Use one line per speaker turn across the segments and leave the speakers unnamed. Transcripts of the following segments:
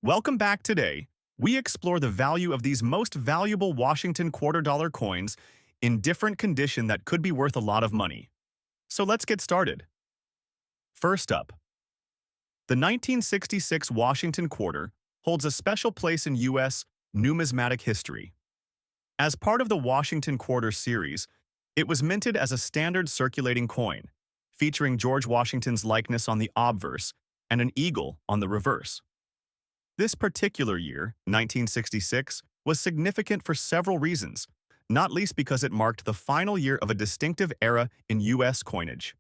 Welcome back today. We explore the value of these most valuable Washington quarter dollar coins in different condition that could be worth a lot of money. So let's get started. First up, the 1966 Washington quarter holds a special place in U.S. numismatic history. As part of the Washington Quarter series, it was minted as a standard circulating coin, featuring George Washington's likeness on the obverse and an eagle on the reverse. This particular year, 1966, was significant for several reasons, not least because it marked the final year of a distinctive era in U.S. coinage.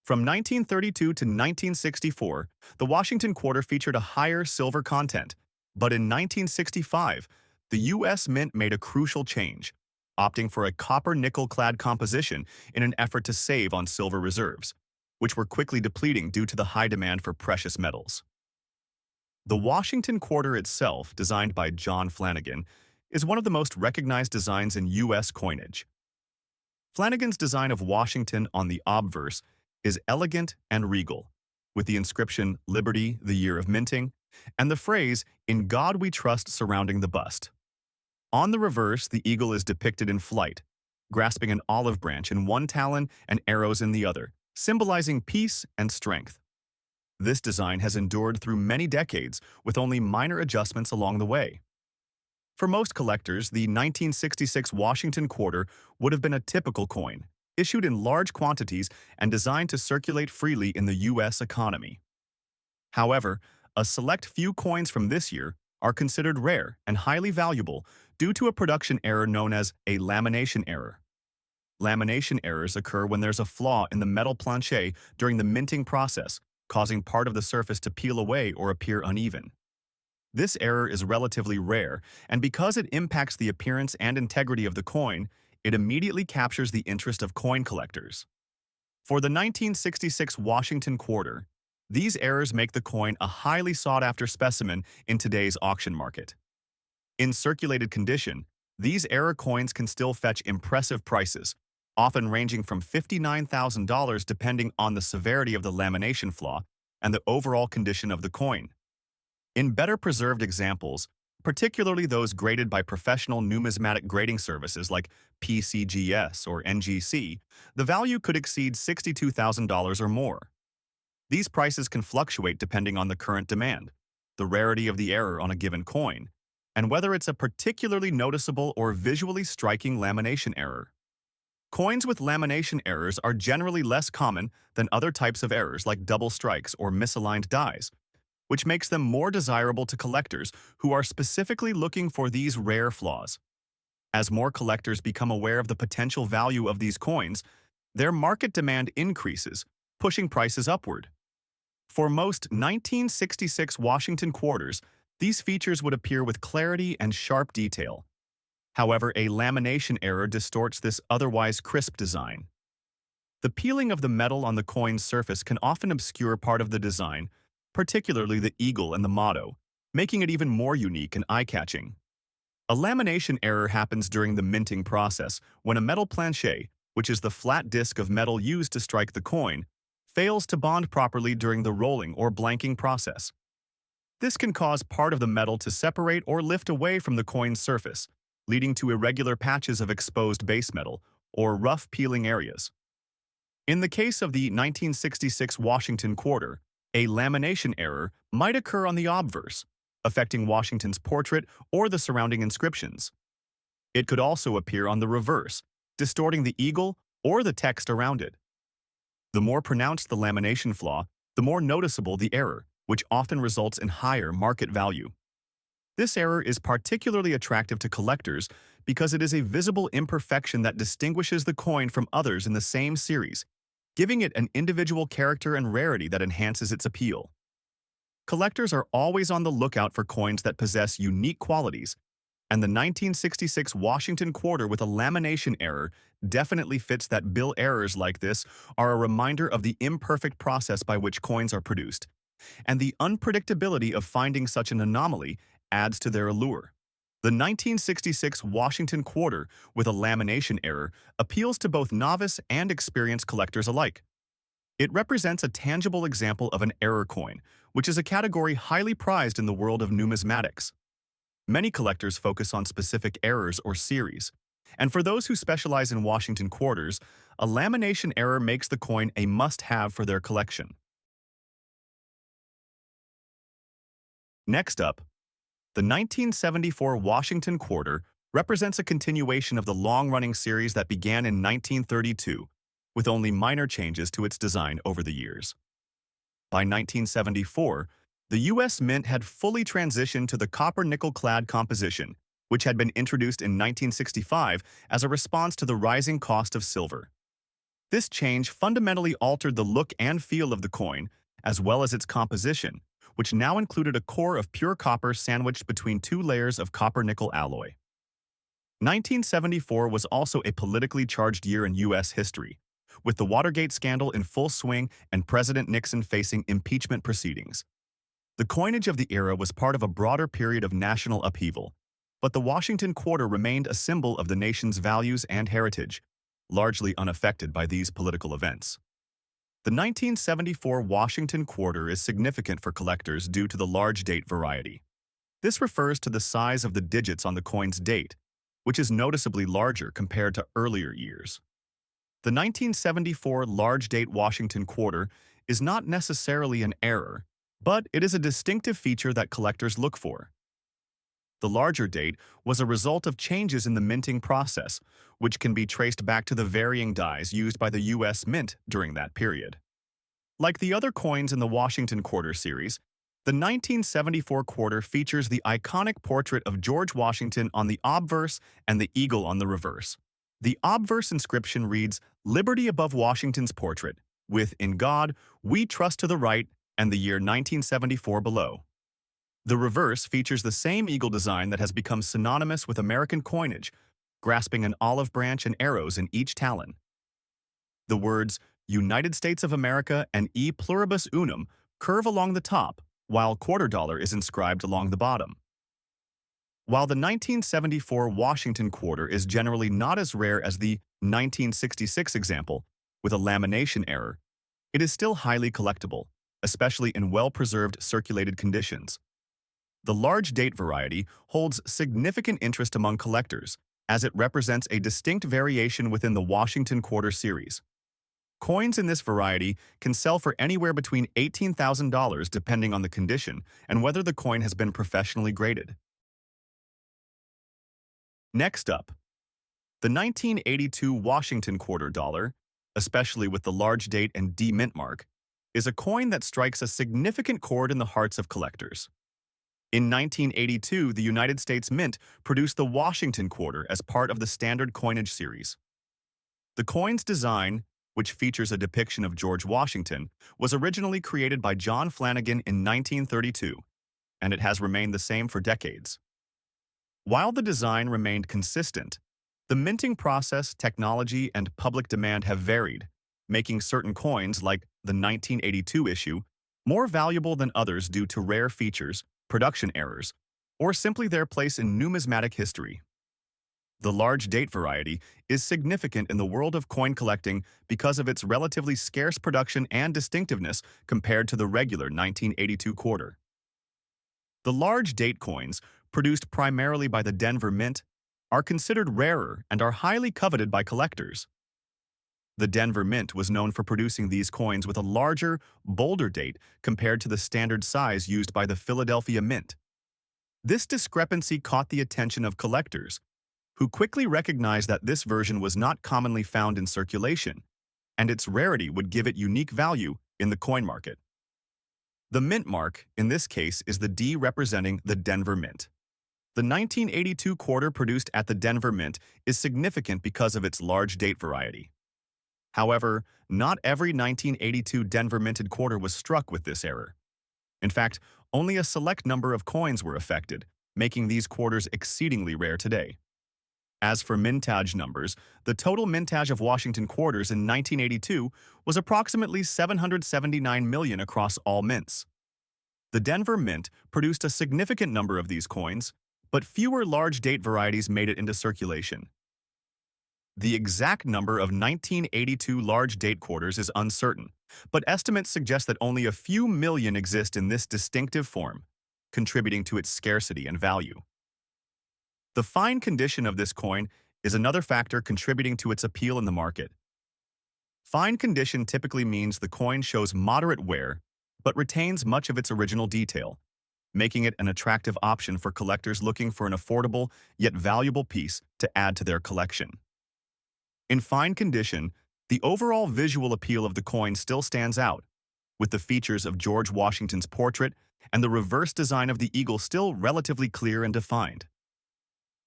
From 1932 to 1964, the Washington Quarter featured a higher silver content, but in 1965, the U.S. Mint made a crucial change, opting for a copper-nickel-clad composition in an effort to save on silver reserves, which were quickly depleting due to the high demand for precious metals. The Washington Quarter itself, designed by John Flanagan, is one of the most recognized designs in U.S. coinage. Flanagan's design of Washington on the obverse is elegant and regal, with the inscription "Liberty, the Year of Minting," and the phrase "In God We Trust" surrounding the bust. On the reverse, the eagle is depicted in flight, grasping an olive branch in one talon and arrows in the other, symbolizing peace and strength. This design has endured through many decades with only minor adjustments along the way. For most collectors, the 1966 Washington Quarter would have been a typical coin, issued in large quantities and designed to circulate freely in the U.S. economy. However, a select few coins from this year are considered rare and highly valuable due to a production error known as a lamination error. Lamination errors occur when there's a flaw in the metal plancher during the minting process, causing part of the surface to peel away or appear uneven. This error is relatively rare, and because it impacts the appearance and integrity of the coin, it immediately captures the interest of coin collectors. For the 1966 Washington Quarter, these errors make the coin a highly sought-after specimen in today's auction market. In circulated condition, these error coins can still fetch impressive prices, often ranging from $59,000 depending on the severity of the lamination flaw and the overall condition of the coin. In better preserved examples, particularly those graded by professional numismatic grading services like PCGS or NGC, the value could exceed $62,000 or more. These prices can fluctuate depending on the current demand, the rarity of the error on a given coin, and whether it's a particularly noticeable or visually striking lamination error. Coins with lamination errors are generally less common than other types of errors like double strikes or misaligned dies, which makes them more desirable to collectors who are specifically looking for these rare flaws. As more collectors become aware of the potential value of these coins, their market demand increases, pushing prices upward. For most 1966 Washington Quarters, these features would appear with clarity and sharp detail. However, a lamination error distorts this otherwise crisp design. The peeling of the metal on the coin's surface can often obscure part of the design, particularly the eagle and the motto, making it even more unique and eye-catching. A lamination error happens during the minting process when a metal plancher, which is the flat disc of metal used to strike the coin, fails to bond properly during the rolling or blanking process. This can cause part of the metal to separate or lift away from the coin's surface, leading to irregular patches of exposed base metal or rough peeling areas. In the case of the 1966 Washington Quarter, a lamination error might occur on the obverse, affecting Washington's portrait or the surrounding inscriptions. It could also appear on the reverse, distorting the eagle or the text around it. The more pronounced the lamination flaw, the more noticeable the error, which often results in higher market value. This error is particularly attractive to collectors because it is a visible imperfection that distinguishes the coin from others in the same series, giving it an individual character and rarity that enhances its appeal. Collectors are always on the lookout for coins that possess unique qualities, and the 1966 Washington Quarter with a lamination error definitely fits that bill. Errors like this are a reminder of the imperfect process by which coins are produced, and the unpredictability of finding such an anomaly adds to their allure. The 1966 Washington Quarter with a lamination error appeals to both novice and experienced collectors alike. It represents a tangible example of an error coin, which is a category highly prized in the world of numismatics. Many collectors focus on specific errors or series, and for those who specialize in Washington quarters, a lamination error makes the coin a must-have for their collection. Next up, the 1974 Washington Quarter represents a continuation of the long-running series that began in 1932, with only minor changes to its design over the years. By 1974, the U.S. Mint had fully transitioned to the copper-nickel-clad composition, which had been introduced in 1965 as a response to the rising cost of silver. This change fundamentally altered the look and feel of the coin, as well as its composition, which now included a core of pure copper sandwiched between two layers of copper-nickel alloy. 1974 was also a politically charged year in U.S. history, with the Watergate scandal in full swing and President Nixon facing impeachment proceedings. The coinage of the era was part of a broader period of national upheaval, but the Washington Quarter remained a symbol of the nation's values and heritage, largely unaffected by these political events. The 1974 Washington Quarter is significant for collectors due to the large date variety. This refers to the size of the digits on the coin's date, which is noticeably larger compared to earlier years. The 1974 large date Washington Quarter is not necessarily an error, but it is a distinctive feature that collectors look for. The larger date was a result of changes in the minting process, which can be traced back to the varying dies used by the U.S. Mint during that period. Like the other coins in the Washington Quarter series, the 1974 quarter features the iconic portrait of George Washington on the obverse and the eagle on the reverse. The obverse inscription reads, "Liberty above Washington's portrait, with 'In God, we trust' to the right and the year 1974 below." The reverse features the same eagle design that has become synonymous with American coinage, grasping an olive branch and arrows in each talon. The words United States of America and E pluribus unum curve along the top, while quarter dollar is inscribed along the bottom. While the 1974 Washington Quarter is generally not as rare as the 1966 example, with a lamination error, it is still highly collectible, especially in well-preserved circulated conditions. The large date variety holds significant interest among collectors, as it represents a distinct variation within the Washington Quarter series. Coins in this variety can sell for anywhere between $18,000 depending on the condition and whether the coin has been professionally graded. Next up, the 1982 Washington Quarter dollar, especially with the large date and D mint mark, is a coin that strikes a significant chord in the hearts of collectors. In 1982, the United States Mint produced the Washington Quarter as part of the standard coinage series. The coin's design, which features a depiction of George Washington, was originally created by John Flanagan in 1932, and it has remained the same for decades. While the design remained consistent, the minting process, technology, and public demand have varied, making certain coins, like the 1982 issue, more valuable than others due to rare features, production errors, or simply their place in numismatic history. The large date variety is significant in the world of coin collecting because of its relatively scarce production and distinctiveness compared to the regular 1982 quarter. The large date coins, produced primarily by the Denver Mint, are considered rarer and are highly coveted by collectors. The Denver Mint was known for producing these coins with a larger, bolder date compared to the standard size used by the Philadelphia Mint. This discrepancy caught the attention of collectors, who quickly recognized that this version was not commonly found in circulation, and its rarity would give it unique value in the coin market. The mint mark, in this case, is the D representing the Denver Mint. The 1982 quarter produced at the Denver Mint is significant because of its large date variety. However, not every 1982 Denver minted quarter was struck with this error. In fact, only a select number of coins were affected, making these quarters exceedingly rare today. As for mintage numbers, the total mintage of Washington quarters in 1982 was approximately 779 million across all mints. The Denver Mint produced a significant number of these coins, but fewer large date varieties made it into circulation. The exact number of 1982 large date quarters is uncertain, but estimates suggest that only a few million exist in this distinctive form, contributing to its scarcity and value. The fine condition of this coin is another factor contributing to its appeal in the market. Fine condition typically means the coin shows moderate wear, but retains much of its original detail, making it an attractive option for collectors looking for an affordable yet valuable piece to add to their collection. In fine condition, the overall visual appeal of the coin still stands out, with the features of George Washington's portrait and the reverse design of the eagle still relatively clear and defined.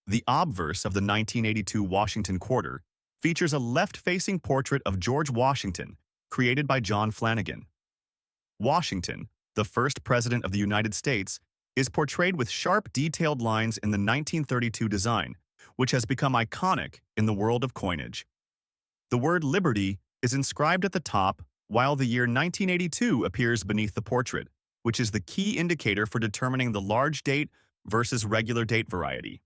The obverse of the 1982 Washington quarter features a left-facing portrait of George Washington, created by John Flanagan. Washington, the first president of the United States, is portrayed with sharp, detailed lines in the 1932 design, which has become iconic in the world of coinage. The word Liberty is inscribed at the top, while the year 1982 appears beneath the portrait, which is the key indicator for determining the large date versus regular date variety.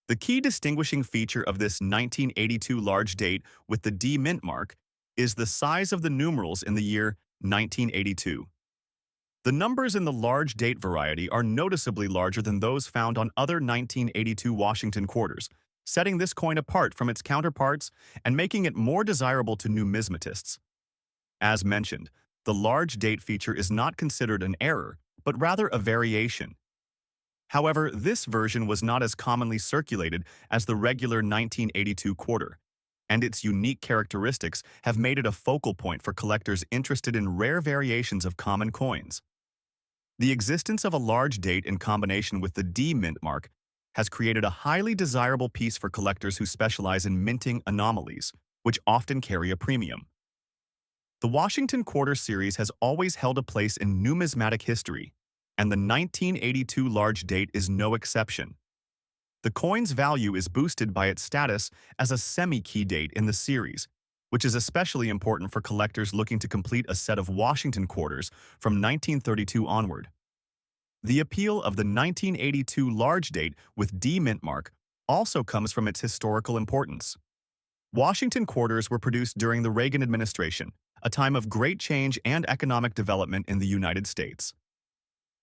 The key distinguishing feature of this 1982 large date with the D mint mark is the size of the numerals in the year 1982. The numbers in the large date variety are noticeably larger than those found on other 1982 Washington quarters, setting this coin apart from its counterparts and making it more desirable to numismatists. As mentioned, the large date feature is not considered an error, but rather a variation. However, this version was not as commonly circulated as the regular 1982 quarter, and its unique characteristics have made it a focal point for collectors interested in rare variations of common coins. The existence of a large date in combination with the D mint mark has created a highly desirable piece for collectors who specialize in minting anomalies, which often carry a premium. The Washington Quarter series has always held a place in numismatic history, and the 1982 large date is no exception. The coin's value is boosted by its status as a semi-key date in the series, which is especially important for collectors looking to complete a set of Washington quarters from 1932 onward. The appeal of the 1982 large date with D mint mark also comes from its historical importance. Washington quarters were produced during the Reagan administration, a time of great change and economic development in the United States.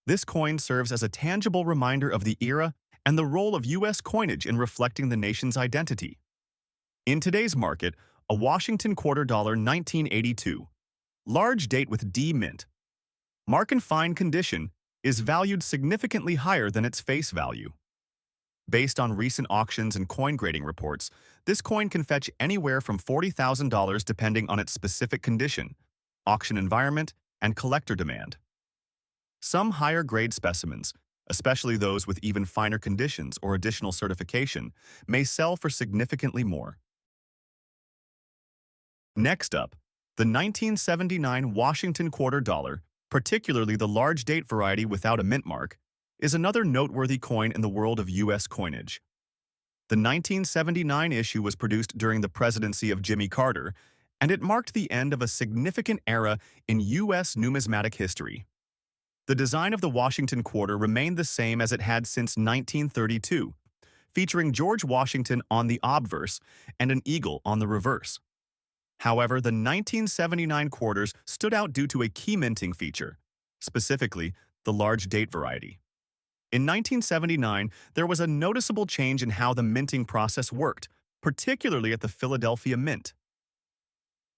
This coin serves as a tangible reminder of the era and the role of U.S. coinage in reflecting the nation's identity. In today's market, a Washington quarter dollar 1982, large date with D mint, mark in fine condition, is valued significantly higher than its face value. Based on recent auctions and coin grading reports, this coin can fetch anywhere from $40,000 depending on its specific condition, auction environment, and collector demand. Some higher-grade specimens, especially those with even finer conditions or additional certification, may sell for significantly more. Next up, the 1979 Washington quarter dollar, particularly the large date variety without a mint mark, is another noteworthy coin in the world of U.S. coinage. The 1979 issue was produced during the presidency of Jimmy Carter, and it marked the end of a significant era in U.S. numismatic history. The design of the Washington quarter remained the same as it had since 1932, featuring George Washington on the obverse and an eagle on the reverse. However, the 1979 quarters stood out due to a key minting feature, specifically the large date variety. In 1979, there was a noticeable change in how the minting process worked, particularly at the Philadelphia Mint.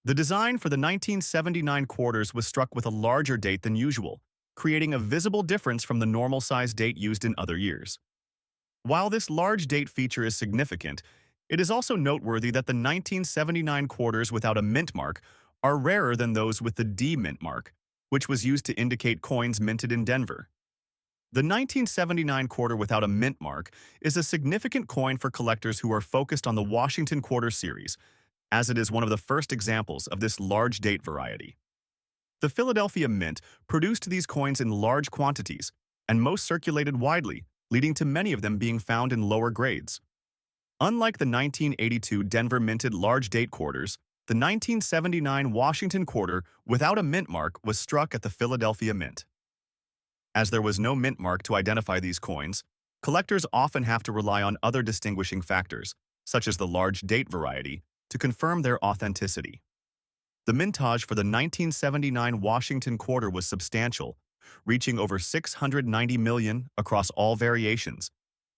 The design for the 1979 quarters was struck with a larger date than usual, creating a visible difference from the normal size date used in other years. While this large date feature is significant, it is also noteworthy that the 1979 quarters without a mint mark are rarer than those with the D mint mark, which was used to indicate coins minted in Denver. The 1979 quarter without a mint mark is a significant coin for collectors who are focused on the Washington Quarter series, as it is one of the first examples of this large date variety. The Philadelphia Mint produced these coins in large quantities, and most circulated widely, leading to many of them being found in lower grades. Unlike the 1982 Denver minted large date quarters, the 1979 Washington quarter without a mint mark was struck at the Philadelphia Mint. As there was no mint mark to identify these coins, collectors often have to rely on other distinguishing factors, such as the large date variety, to confirm their authenticity. The mintage for the 1979 Washington quarter was substantial, reaching over 690 million across all variations,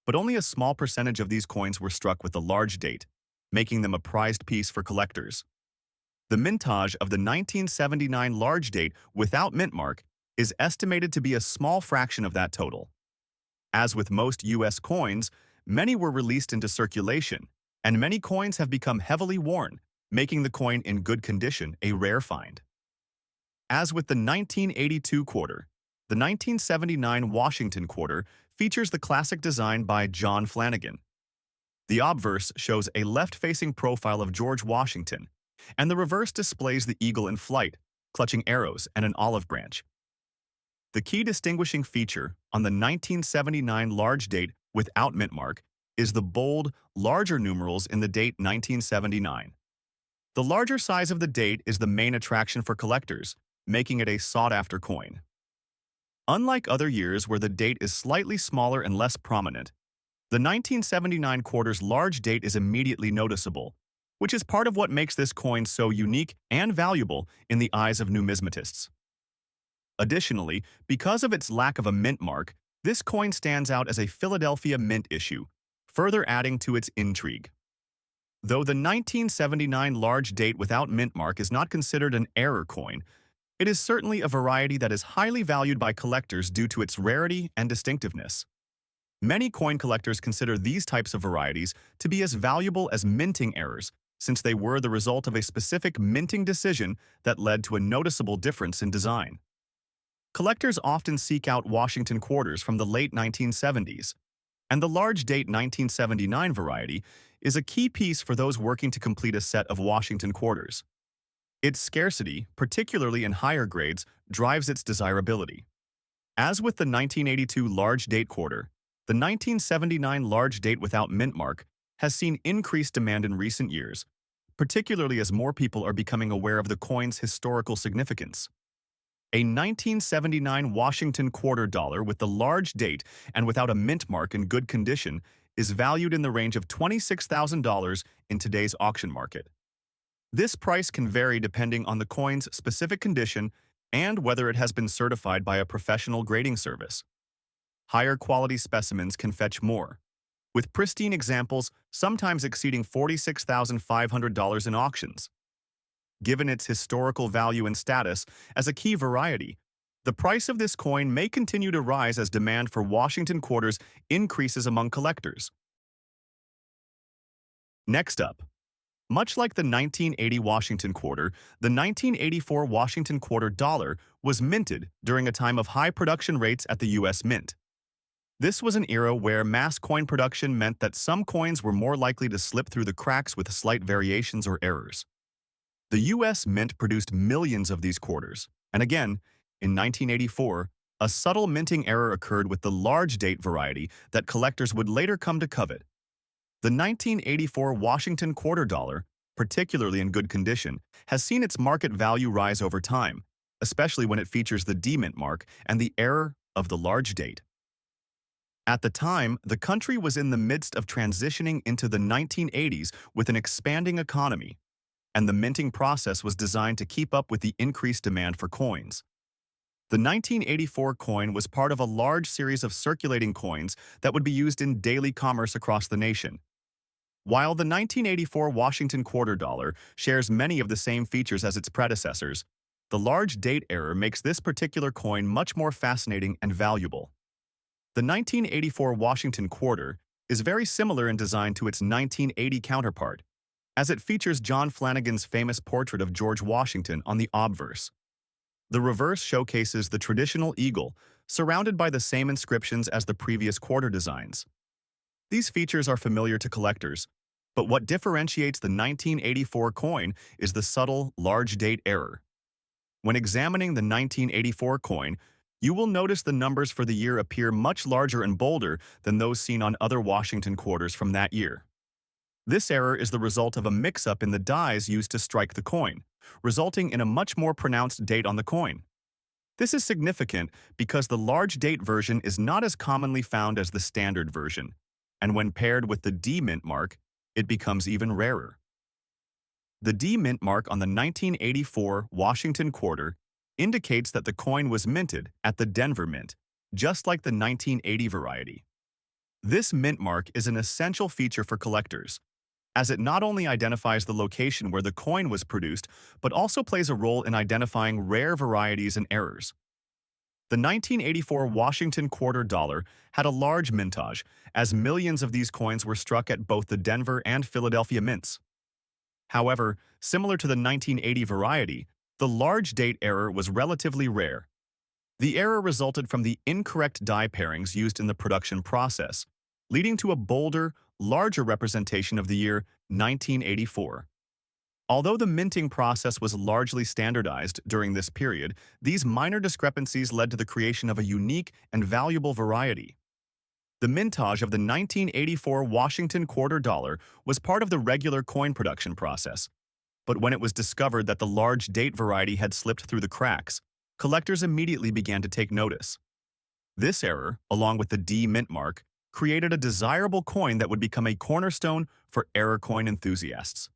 but only a small percentage of these coins were struck with the large date, making them a prized piece for collectors. The mintage of the 1979 large date without mint mark is estimated to be a small fraction of that total. As with most U.S. coins, many were released into circulation, and many coins have become heavily worn, making the coin in good condition a rare find. As with the 1982 quarter, the 1979 Washington quarter features the classic design by John Flanagan. The obverse shows a left-facing profile of George Washington, and the reverse displays the eagle in flight, clutching arrows and an olive branch. The key distinguishing feature on the 1979 large date without mint mark is the bold, larger numerals in the date 1979. The larger size of the date is the main attraction for collectors, making it a sought-after coin. Unlike other years where the date is slightly smaller and less prominent, the 1979 quarter's large date is immediately noticeable, which is part of what makes this coin so unique and valuable in the eyes of numismatists. Additionally, because of its lack of a mint mark, this coin stands out as a Philadelphia Mint issue, further adding to its intrigue. Though the 1979 large date without mint mark is not considered an error coin, it is certainly a variety that is highly valued by collectors due to its rarity and distinctiveness. Many coin collectors consider these types of varieties to be as valuable as minting errors, since they were the result of a specific minting decision that led to a noticeable difference in design. Collectors often seek out Washington quarters from the late 1970s, and the large date 1979 variety is a key piece for those working to complete a set of Washington quarters. Its scarcity, particularly in higher grades, drives its desirability. As with the 1982 large date quarter, the 1979 large date without mint mark has seen increased demand in recent years, particularly as more people are becoming aware of the coin's historical significance. A 1979 Washington quarter dollar with the large date and without a mint mark in good condition is valued in the range of $26,000 in today's auction market. This price can vary depending on the coin's specific condition and whether it has been certified by a professional grading service. Higher quality specimens can fetch more, with pristine examples sometimes exceeding $46,500 in auctions. Given its historical value and status as a key variety, the price of this coin may continue to rise as demand for Washington quarters increases among collectors. Next up, much like the 1980 Washington quarter, the 1984 Washington quarter dollar was minted during a time of high production rates at the U.S. Mint. This was an era where mass coin production meant that some coins were more likely to slip through the cracks with slight variations or errors. The U.S. Mint produced millions of these quarters, and again, in 1984, a subtle minting error occurred with the large date variety that collectors would later come to covet. The 1984 Washington quarter dollar, particularly in good condition, has seen its market value rise over time, especially when it features the demint mark and the error of the large date. At the time, the country was in the midst of transitioning into the 1980s with an expanding economy, and the minting process was designed to keep up with the increased demand for coins. The 1984 coin was part of a large series of circulating coins that would be used in daily commerce across the nation. While the 1984 Washington quarter dollar shares many of the same features as its predecessors, the large date error makes this particular coin much more fascinating and valuable. The 1984 Washington quarter is very similar in design to its 1980 counterpart, as it features John Flanagan's famous portrait of George Washington on the obverse. The reverse showcases the traditional eagle, surrounded by the same inscriptions as the previous quarter designs. These features are familiar to collectors, but what differentiates the 1984 coin is the subtle, large date error. When examining the 1984 coin, you will notice the numbers for the year appear much larger and bolder than those seen on other Washington quarters from that year. This error is the result of a mix-up in the dies used to strike the coin, resulting in a much more pronounced date on the coin. This is significant because the large date version is not as commonly found as the standard version, and when paired with the demint mark, it becomes even rarer. The D mint mark on the 1984 Washington quarter indicates that the coin was minted at the Denver Mint, just like the 1980 variety. This mint mark is an essential feature for collectors, as it not only identifies the location where the coin was produced, but also plays a role in identifying rare varieties and errors. The 1984 Washington quarter dollar had a large mintage, as millions of these coins were struck at both the Denver and Philadelphia mints. However, similar to the 1980 variety, the large date error was relatively rare. The error resulted from the incorrect die pairings used in the production process, leading to a bolder, larger representation of the year 1984. Although the minting process was largely standardized during this period, these minor discrepancies led to the creation of a unique and valuable variety. The mintage of the 1984 Washington quarter dollar was part of the regular coin production process, but when it was discovered that the large date variety had slipped through the cracks, collectors immediately began to take notice. This error, along with the D mint mark, created a desirable coin that would become a cornerstone for error coin enthusiasts.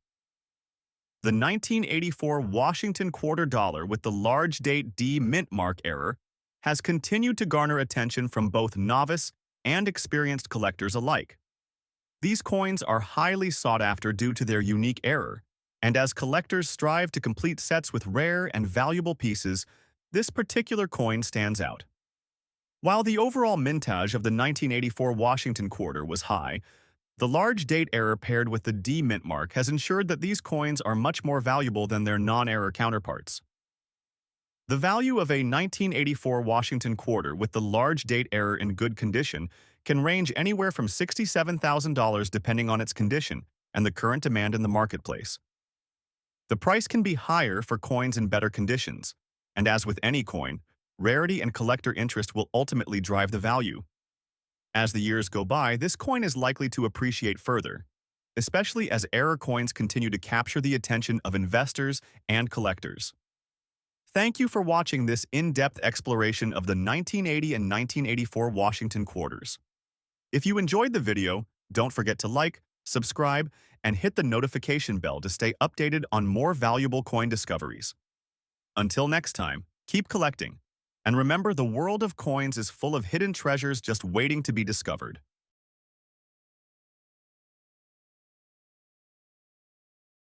The 1984 Washington quarter dollar with the large date D mint mark error has continued to garner attention from both novice and experienced collectors alike. These coins are highly sought after due to their unique error, and as collectors strive to complete sets with rare and valuable pieces, this particular coin stands out. While the overall mintage of the 1984 Washington quarter was high, the large date error paired with the D mint mark has ensured that these coins are much more valuable than their non-error counterparts. The value of a 1984 Washington quarter with the large date error in good condition can range anywhere from $67,000 depending on its condition and the current demand in the marketplace. The price can be higher for coins in better conditions, and as with any coin, rarity and collector interest will ultimately drive the value. As the years go by, this coin is likely to appreciate further, especially as error coins continue to capture the attention of investors and collectors. Thank you for watching this in-depth exploration of the 1980 and 1984 Washington quarters. If you enjoyed the video, don't forget to like, subscribe, and hit the notification bell to stay updated on more valuable coin discoveries. Until next time, keep collecting. And remember, the world of coins is full of hidden treasures just waiting to be discovered.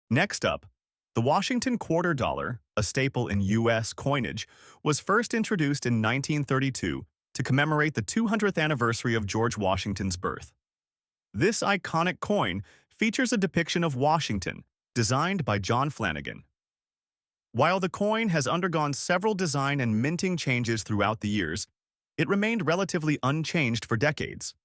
Next up, the Washington quarter dollar, a staple in U.S. coinage, was first introduced in 1932 to commemorate the 200th anniversary of George Washington's birth. This iconic coin features a depiction of Washington, designed by John Flanagan. While the coin has undergone several design and minting changes throughout the years, it remained relatively unchanged for decades.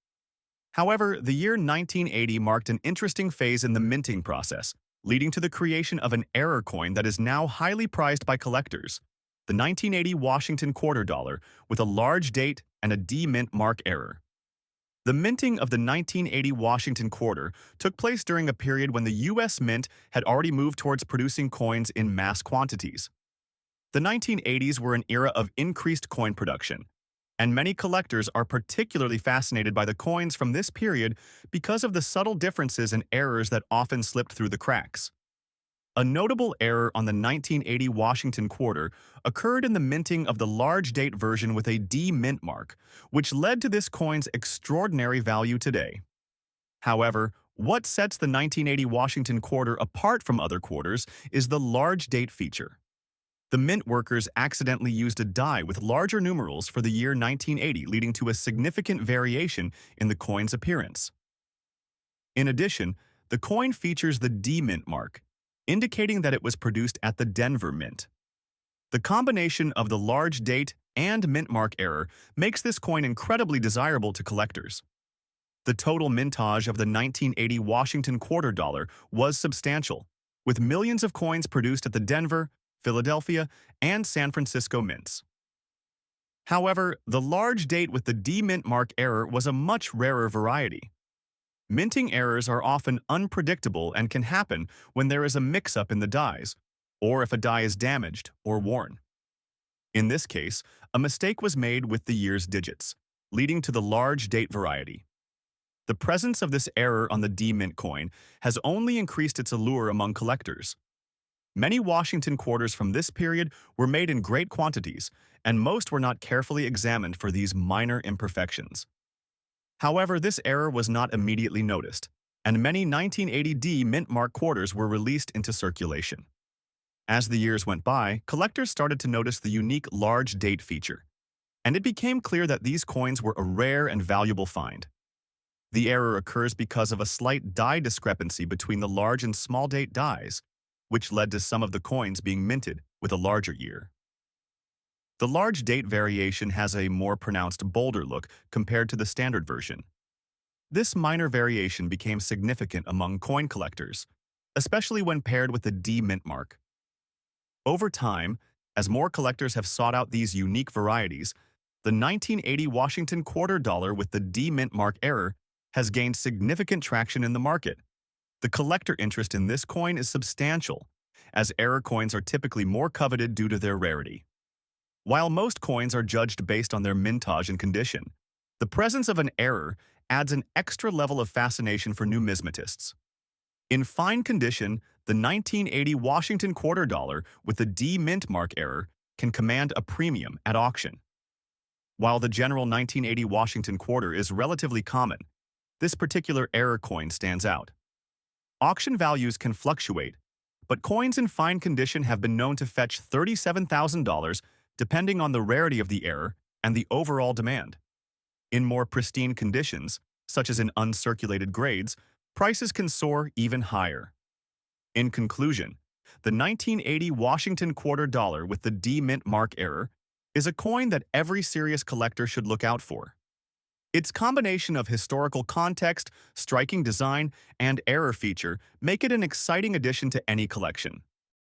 However, the year 1980 marked an interesting phase in the minting process, leading to the creation of an error coin that is now highly prized by collectors, the 1980 Washington quarter dollar with a large date and a D mint mark error. The minting of the 1980 Washington quarter took place during a period when the U.S. Mint had already moved towards producing coins in mass quantities. The 1980s were an era of increased coin production, and many collectors are particularly fascinated by the coins from this period because of the subtle differences and errors that often slipped through the cracks. A notable error on the 1980 Washington quarter occurred in the minting of the large date version with a D mint mark, which led to this coin's extraordinary value today. However, what sets the 1980 Washington quarter apart from other quarters is the large date feature. The mint workers accidentally used a die with larger numerals for the year 1980, leading to a significant variation in the coin's appearance. In addition, the coin features the D mint mark, indicating that it was produced at the Denver Mint. The combination of the large date and mint mark error makes this coin incredibly desirable to collectors. The total mintage of the 1980 Washington quarter dollar was substantial, with millions of coins produced at the Denver, Philadelphia, and San Francisco mints. However, the large date with the D mint mark error was a much rarer variety. Minting errors are often unpredictable and can happen when there is a mix-up in the dies, or if a die is damaged or worn. In this case, a mistake was made with the year's digits, leading to the large date variety. The presence of this error on the D mint coin has only increased its allure among collectors. Many Washington quarters from this period were made in great quantities, and most were not carefully examined for these minor imperfections. However, this error was not immediately noticed, and many 1980 D mint mark quarters were released into circulation. As the years went by, collectors started to notice the unique large date feature, and it became clear that these coins were a rare and valuable find. The error occurs because of a slight die discrepancy between the large and small date dies, which led to some of the coins being minted with a larger year. The large date variation has a more pronounced, bolder look compared to the standard version. This minor variation became significant among coin collectors, especially when paired with the D mint mark. Over time, as more collectors have sought out these unique varieties, the 1980 Washington quarter dollar with the D mint mark error has gained significant traction in the market. The collector interest in this coin is substantial, as error coins are typically more coveted due to their rarity. While most coins are judged based on their mintage and condition, the presence of an error adds an extra level of fascination for numismatists. In fine condition, the 1980 Washington quarter dollar with the D mint mark error can command a premium at auction. While the general 1980 Washington quarter is relatively common, this particular error coin stands out. Auction values can fluctuate, but coins in fine condition have been known to fetch $37,000 depending on the rarity of the error and the overall demand. In more pristine conditions, such as in uncirculated grades, prices can soar even higher. In conclusion, the 1980 Washington quarter dollar with the D mint mark error is a coin that every serious collector should look out for. Its combination of historical context, striking design, and error feature make it an exciting addition to any collection.